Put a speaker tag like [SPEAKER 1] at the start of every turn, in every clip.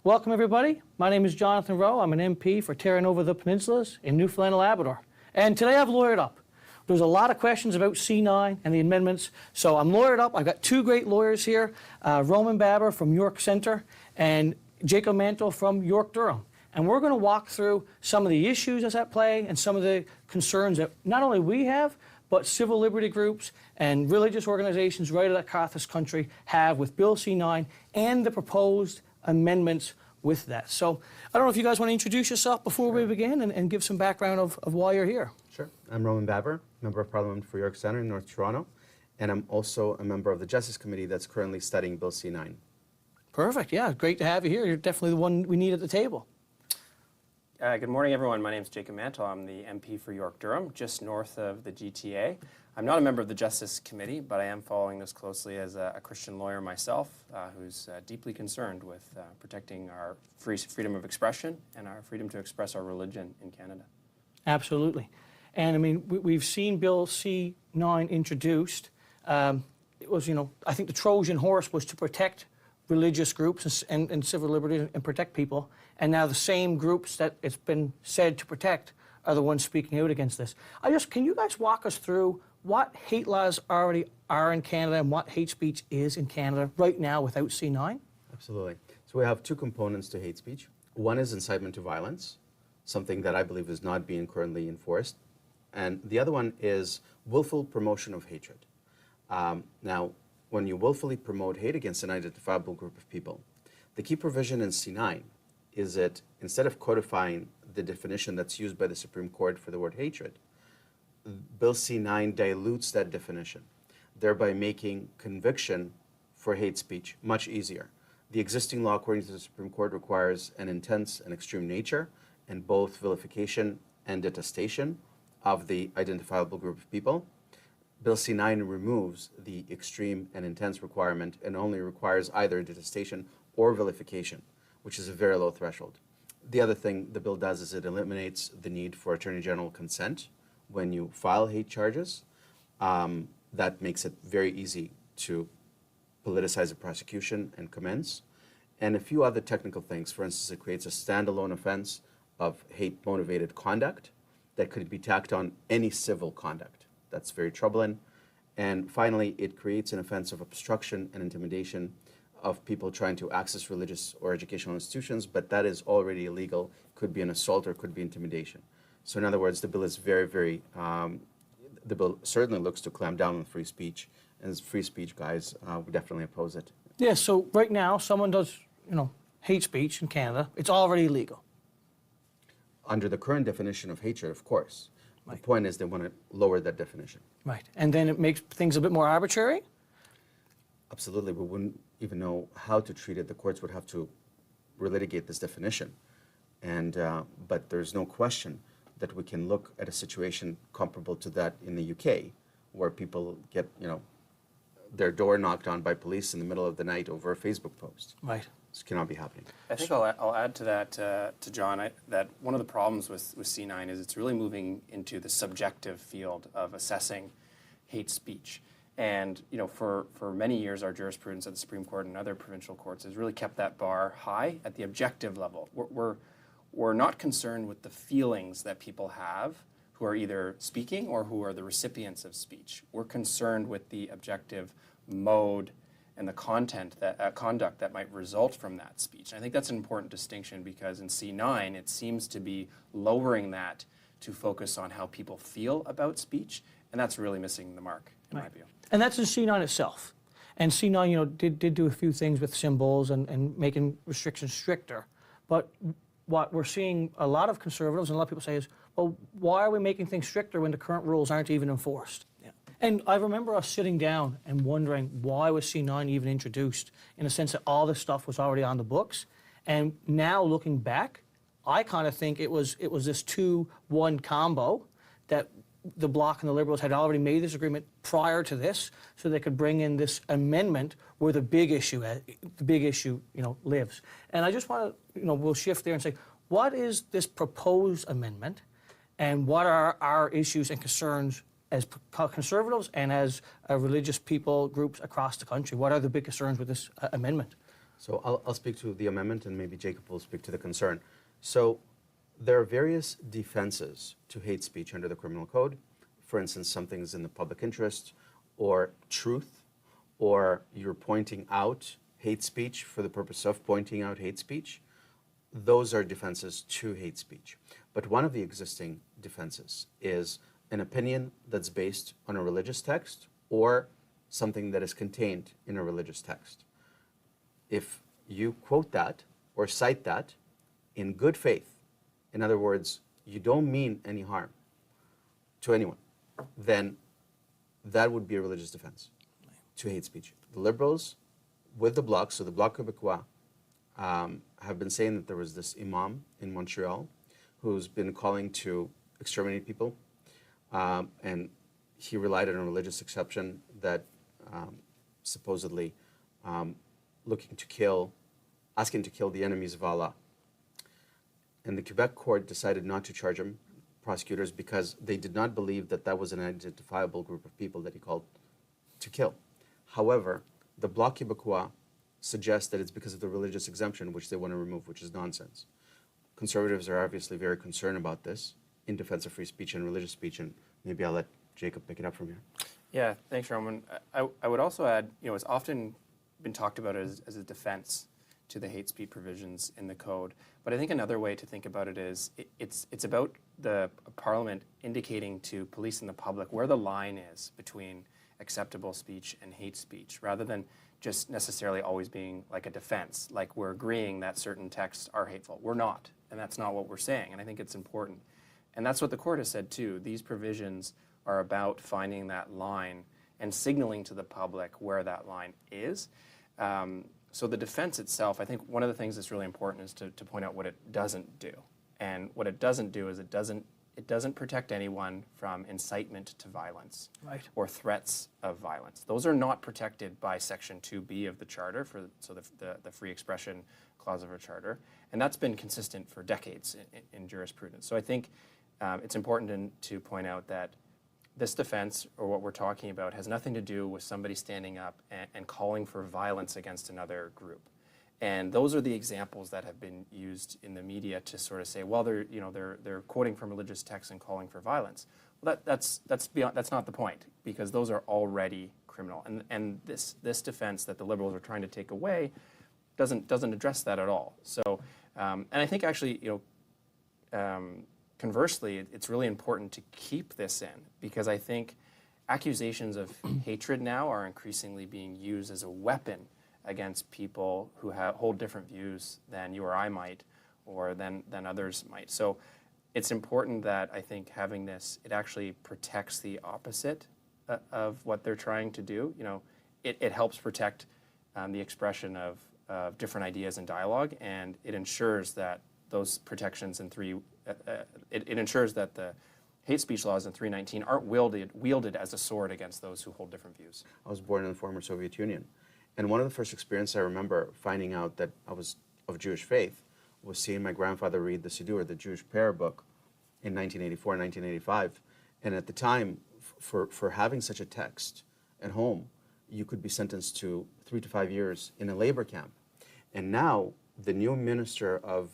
[SPEAKER 1] Welcome, everybody. My name is Jonathan Rowe. I'm an MP for Terra Nova the Peninsulas in Newfoundland and Labrador. And today I've lawyered up. There's a lot of questions about C-9 and the amendments, so I'm lawyered up. I've got two great lawyers here, Roman Baber from York Centre and Jacob Mantle from York Durham. And we're going to walk through some of the issues that's at play and some of the concerns that not only we have, but civil liberty groups and religious organizations right across this country have with Bill C-9 and the proposed amendments with that. So I don't know if you guys want to introduce yourself before we begin and give some background of why you're here.
[SPEAKER 2] Sure. I'm Roman Baber, Member of Parliament for York Centre in North Toronto, and I'm also a member of the Justice Committee that's currently studying Bill C-9.
[SPEAKER 1] Perfect. Yeah, great to have you here. You're definitely the one we need at the table.
[SPEAKER 3] Good morning, everyone. My name is Jacob Mantle. I'm the MP for York Durham, just north of the GTA. I'm not a member of the Justice Committee, but I am following this closely as a Christian lawyer myself, who's deeply concerned with protecting our freedom of expression and our freedom to express our religion in Canada. Absolutely.
[SPEAKER 1] And I mean, we've seen Bill C-9 introduced. It was, I think the Trojan horse was to protect religious groups and civil liberties and protect people. And now the same groups that it's been said to protect are the ones speaking out against this. Can you guys walk us through what hate laws already are in Canada and what hate speech is in Canada right now without C-9?
[SPEAKER 2] Absolutely. So we have two components to hate speech. One is incitement to violence, something that I believe is not being currently enforced. And the other one is willful promotion of hatred. Now, when you willfully promote hate against an identifiable group of people, the key provision in C-9 is that instead of codifying the definition that's used by the Supreme Court for the word hatred, Bill C-9 dilutes that definition, thereby making conviction for hate speech much easier. The existing law, according to the Supreme Court, requires an intense and extreme nature in both vilification and detestation of the identifiable group of people. Bill C-9 removes the extreme and intense requirement and only requires either detestation or vilification, which is a very low threshold. The other thing the bill does is it eliminates the need for Attorney General consent when you file hate charges. That makes it very easy to politicize a prosecution and commence. And a few other technical things. For instance, it creates a standalone offense of hate-motivated conduct that could be tacked on any civil conduct. That's very troubling. And finally, it creates an offense of obstruction and intimidation of people trying to access religious or educational institutions, but that is already illegal. Could be an assault or could be intimidation. So in other words, the bill is the bill certainly looks to clamp down on free speech, and as free speech guys, we definitely oppose it.
[SPEAKER 1] Yeah, so right now, someone does, hate speech in Canada, it's already illegal.
[SPEAKER 2] Under the current definition of hatred, of course.
[SPEAKER 1] Right.
[SPEAKER 2] The point is they want to lower that definition.
[SPEAKER 1] Right, and then it makes things a bit more arbitrary?
[SPEAKER 2] Absolutely, we wouldn't even know how to treat it. The courts would have to relitigate this definition. And, but there's no question that we can look at a situation comparable to that in the UK, where people get, their door knocked on by police in the middle of the night over a Facebook post.
[SPEAKER 1] Right.
[SPEAKER 2] This cannot be happening.
[SPEAKER 3] I think I'll add to that, to John, that one of the problems with C-9 is it's really moving into the subjective field of assessing hate speech. And for many years, our jurisprudence at the Supreme Court and other provincial courts has really kept that bar high at the objective level. We're not concerned with the feelings that people have who are either speaking or who are the recipients of speech. We're concerned with the objective mode and the conduct that might result from that speech. And I think that's an important distinction because in C-9, it seems to be lowering that to focus on how people feel about speech, and that's really missing the mark, in my view.
[SPEAKER 1] And that's in C-9 itself. And C-9, did do a few things with symbols and making restrictions stricter. But what we're seeing a lot of conservatives and a lot of people say is, well, why are we making things stricter when the current rules aren't even enforced? Yeah. And I remember us sitting down and wondering why was C-9 even introduced, in the sense that all this stuff was already on the books. And now looking back, I kind of think it was this 2-1 combo that the Bloc and the Liberals had already made this agreement prior to this, so they could bring in this amendment where the big issue lives. And I just want to, we'll shift there and say, what is this proposed amendment, and what are our issues and concerns as conservatives and as religious people groups across the country? What are the big concerns with this amendment?
[SPEAKER 2] So I'll speak to the amendment, and maybe Jacob will speak to the concern. So there are various defenses to hate speech under the criminal code. For instance, something's in the public interest, or truth, or you're pointing out hate speech for the purpose of pointing out hate speech. Those are defenses to hate speech. But one of the existing defenses is an opinion that's based on a religious text or something that is contained in a religious text. If you quote that or cite that in good faith, in other words, you don't mean any harm to anyone, then that would be a religious defense to hate speech. The Liberals, with the Bloc, so the Bloc Québécois, have been saying that there was this imam in Montreal who's been calling to exterminate people, and he relied on a religious exception that supposedly asking to kill the enemies of Allah. And the Quebec court decided not to charge him, prosecutors, because they did not believe that that was an identifiable group of people that he called to kill. However, the Bloc Québécois suggests that it's because of the religious exemption, which they want to remove, which is nonsense. Conservatives are obviously very concerned about this in defense of free speech and religious speech, and maybe I'll let Jacob pick it up from here.
[SPEAKER 3] Yeah, thanks, Roman. I would also add, it's often been talked about as a defense to the hate speech provisions in the code. But I think another way to think about it is it's about the Parliament indicating to police and the public where the line is between acceptable speech and hate speech, rather than just necessarily always being like a defense, like we're agreeing that certain texts are hateful. We're not, and that's not what we're saying, and I think it's important. And that's what the court has said too. These provisions are about finding that line and signaling to the public where that line is. So the defense itself, I think one of the things that's really important is to point out what it doesn't do. And what it doesn't do is it doesn't protect anyone from incitement to violence,
[SPEAKER 1] Right.
[SPEAKER 3] or threats of violence. Those are not protected by Section 2B of the Charter, the free expression clause of our Charter. And that's been consistent for decades in jurisprudence. So I think it's important to point out that this defense, or what we're talking about, has nothing to do with somebody standing up and calling for violence against another group. And those are the examples that have been used in the media to sort of say, well, they're quoting from religious texts and calling for violence. Well, that's not the point, because those are already criminal. And this defense that the Liberals are trying to take away doesn't address that at all. So, and I think actually, conversely, it's really important to keep this in, because I think accusations of hatred now are increasingly being used as a weapon against people who hold different views than you or I might, or than others might. So it's important that I think having this, it actually protects the opposite of what they're trying to do. It helps protect the expression of different ideas and dialogue, and it ensures that those protections in it ensures that the hate speech laws in 319 aren't wielded as a sword against those who hold different views.
[SPEAKER 2] I was born in the former Soviet Union, and one of the first experiences I remember finding out that I was of Jewish faith was seeing my grandfather read the Siddur, the Jewish prayer book, in 1984, 1985. And at the time, for having such a text at home, you could be sentenced to 3 to 5 years in a labor camp. And now, the new Minister of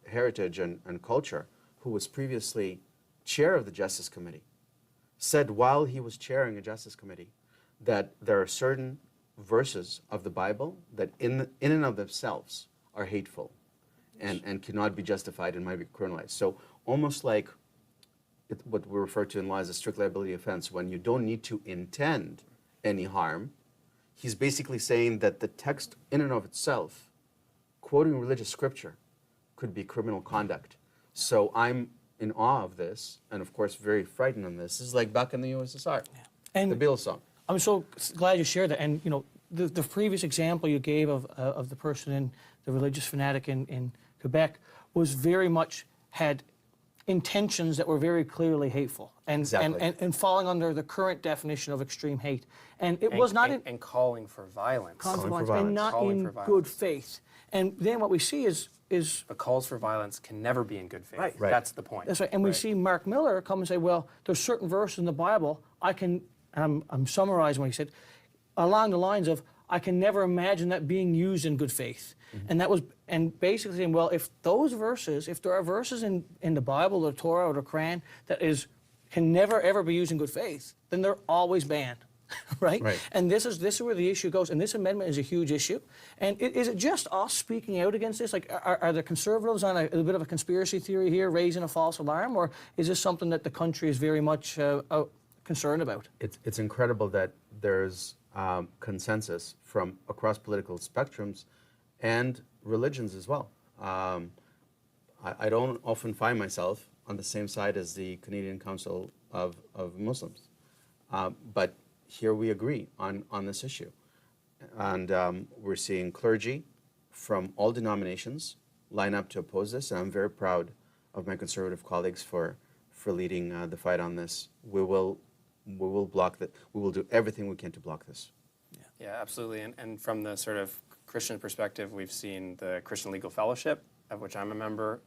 [SPEAKER 2] Heritage and Culture, who was previously chair of the Justice Committee, said while he was chairing a Justice Committee that there are certain verses of the Bible that in and of themselves are hateful and cannot be justified and might be criminalized. So almost like what we refer to in law as a strict liability offense, when you don't need to intend any harm, he's basically saying that the text in and of itself, quoting religious scripture, could be criminal conduct. So I'm in awe of this, and of course very frightened on this. This is like back in the USSR,
[SPEAKER 1] And
[SPEAKER 2] the Beatles song.
[SPEAKER 1] I'm so glad you shared that. And the previous example you gave of the person in the religious fanatic in Quebec was very much had intentions that were very clearly hateful and
[SPEAKER 2] Exactly.
[SPEAKER 1] and falling under the current definition of extreme hate. And it was not in
[SPEAKER 3] and calling for violence.
[SPEAKER 1] consequence
[SPEAKER 2] violence.
[SPEAKER 1] and not
[SPEAKER 3] Calling
[SPEAKER 1] in
[SPEAKER 3] for violence.
[SPEAKER 1] good faith. And then what we see is
[SPEAKER 3] But calls for violence can never be in good faith.
[SPEAKER 1] Right.
[SPEAKER 2] Right.
[SPEAKER 3] That's the point.
[SPEAKER 1] that's right. And we
[SPEAKER 3] Right.
[SPEAKER 1] see Mark Miller come and say, well, there's certain verses in the Bible I'm summarizing what he said, along the lines of, I can never imagine that being used in good faith. And that was, and basically saying, well, if those verses, if there are verses in the Bible or Torah or the Quran that can never ever be used in good faith, then they're always banned. Right? And this is where the issue goes. And this amendment is a huge issue. And is it just us speaking out against this? Like, are the conservatives on a bit of a conspiracy theory here, raising a false alarm, or is this something that the country is very much concerned about?
[SPEAKER 2] It's incredible that there's consensus from across political spectrums and religions as well. I don't often find myself on the same side as the Canadian Council of Muslims, but here we agree on this issue. And we're seeing clergy from all denominations line up to oppose this, and I'm very proud of my conservative colleagues for leading the fight on this. We will block that. We will do everything we can to block this.
[SPEAKER 3] Yeah, absolutely. And from the sort of Christian perspective, we've seen the Christian Legal Fellowship, of which I'm a member,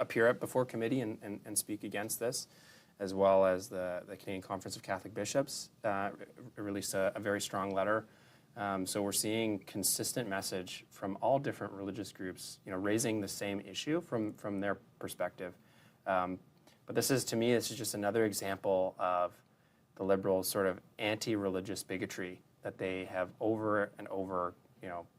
[SPEAKER 3] appear before committee and speak against this, as well as the Canadian Conference of Catholic Bishops released a very strong letter. So we're seeing consistent message from all different religious groups, raising the same issue from their perspective. But this is, to me, this is just another example of the Liberals' sort of anti-religious bigotry that they have over and over,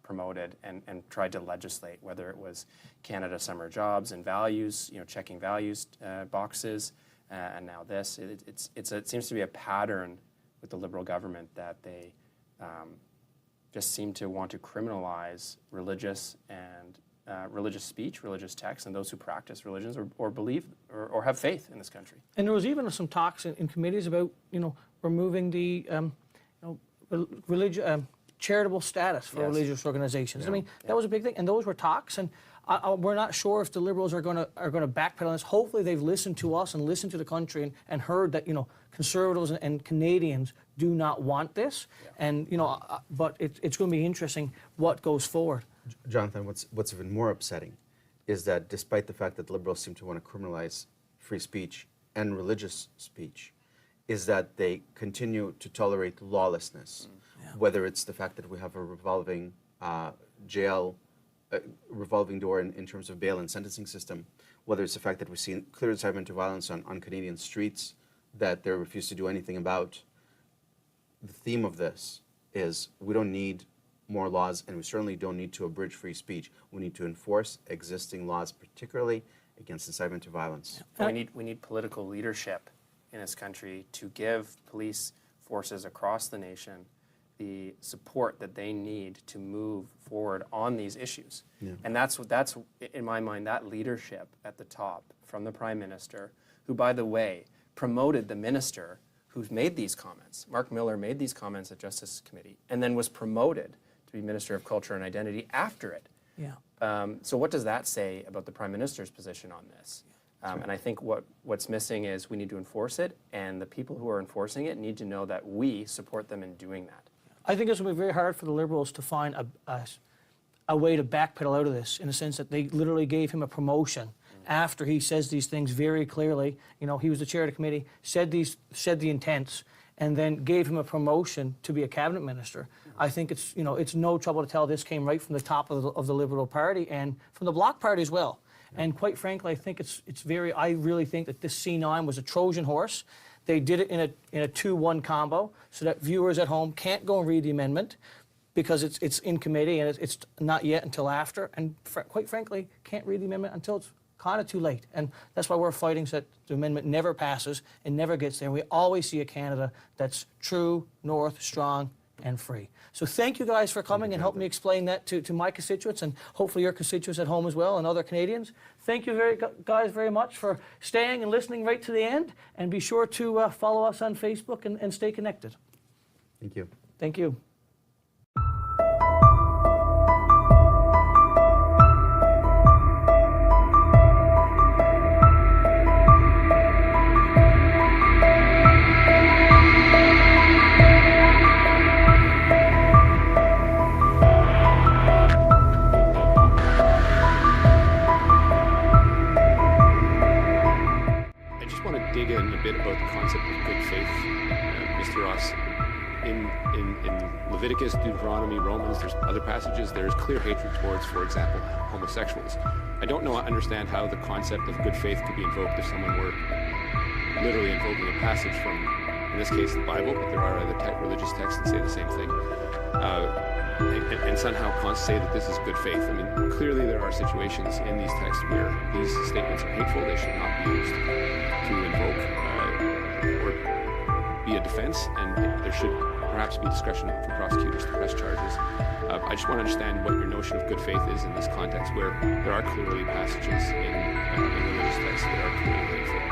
[SPEAKER 3] promoted and tried to legislate, whether it was Canada Summer Jobs and values, checking values boxes, and now this. It seems to be a pattern with the Liberal government that they just seem to want to criminalize religious and religious speech, religious texts, and those who practice religions or believe or have faith in this country.
[SPEAKER 1] And there was even some talks in committees about, removing the charitable status for religious organizations.
[SPEAKER 2] Yeah.
[SPEAKER 1] I mean, that was a big thing, and those were talks. And we're not sure if the Liberals are going to backpedal on this. Hopefully, they've listened to us and listened to the country and heard that conservatives and Canadians do not want this. Yeah. And but it's going to be interesting what goes forward.
[SPEAKER 2] Jonathan, what's even more upsetting is that despite the fact that Liberals seem to want to criminalize free speech and religious speech, is that they continue to tolerate lawlessness. Whether it's the fact that we have a revolving revolving door in terms of bail and sentencing system, whether it's the fact that we've seen clear incitement to violence on Canadian streets that they refuse to do anything about. The theme of this is we don't need more laws, and we certainly don't need to abridge free speech. We need to enforce existing laws, particularly against incitement to violence.
[SPEAKER 3] We need political leadership in this country to give police forces across the nation the support that they need to move forward on these issues. Yeah. And that's in my mind, that leadership at the top from the Prime Minister, who, by the way, promoted the minister who's made these comments. Mark Miller made these comments at Justice Committee and then was promoted to be Minister of Culture and Identity after it.
[SPEAKER 1] Yeah.
[SPEAKER 3] So what does that say about the Prime Minister's position on this? Right. And I think what's missing is we need to enforce it, and the people who are enforcing it need to know that we support them in doing that.
[SPEAKER 1] I think it's going to be very hard for the Liberals to find a way to backpedal out of this, in the sense that they literally gave him a promotion after he says these things very clearly. He was the chair of the committee, said the intents, and then gave him a promotion to be a cabinet minister. I think it's no trouble to tell this came right from the top of the Liberal Party and from the Bloc Party as well. And quite frankly, I think I really think that this C-9 was a Trojan horse. They did it in a 2-1 combo so that viewers at home can't go and read the amendment because it's in committee and it's not yet until after. And quite frankly, can't read the amendment until it's kind of too late. And that's why we're fighting so that the amendment never passes and never gets there. And we always see a Canada that's true, north, strong, and free. So thank you guys for coming and helping me explain that to my constituents and hopefully your constituents at home as well and other Canadians. Thank you guys very much for staying and listening right to the end, and be sure to follow us on Facebook and stay connected.
[SPEAKER 2] Thank you.
[SPEAKER 1] Thank you.
[SPEAKER 4] Dig in a bit about the concept of good faith, Mr. Ross. in Leviticus, Deuteronomy, Romans, there's other passages, there's clear hatred towards, for example, homosexuals. I don't understand how the concept of good faith could be invoked if someone were literally invoking a passage from, in this case, the Bible, but there are other religious texts that say the same thing, and somehow say that this is good faith. I mean, clearly there are situations in these texts where these statements are hateful. They should not be used to invoke or be a defense, and there should perhaps be discretion for prosecutors to press charges. I just want to understand what your notion of good faith is in this context, where there are clearly passages in religious texts that are clearly hateful.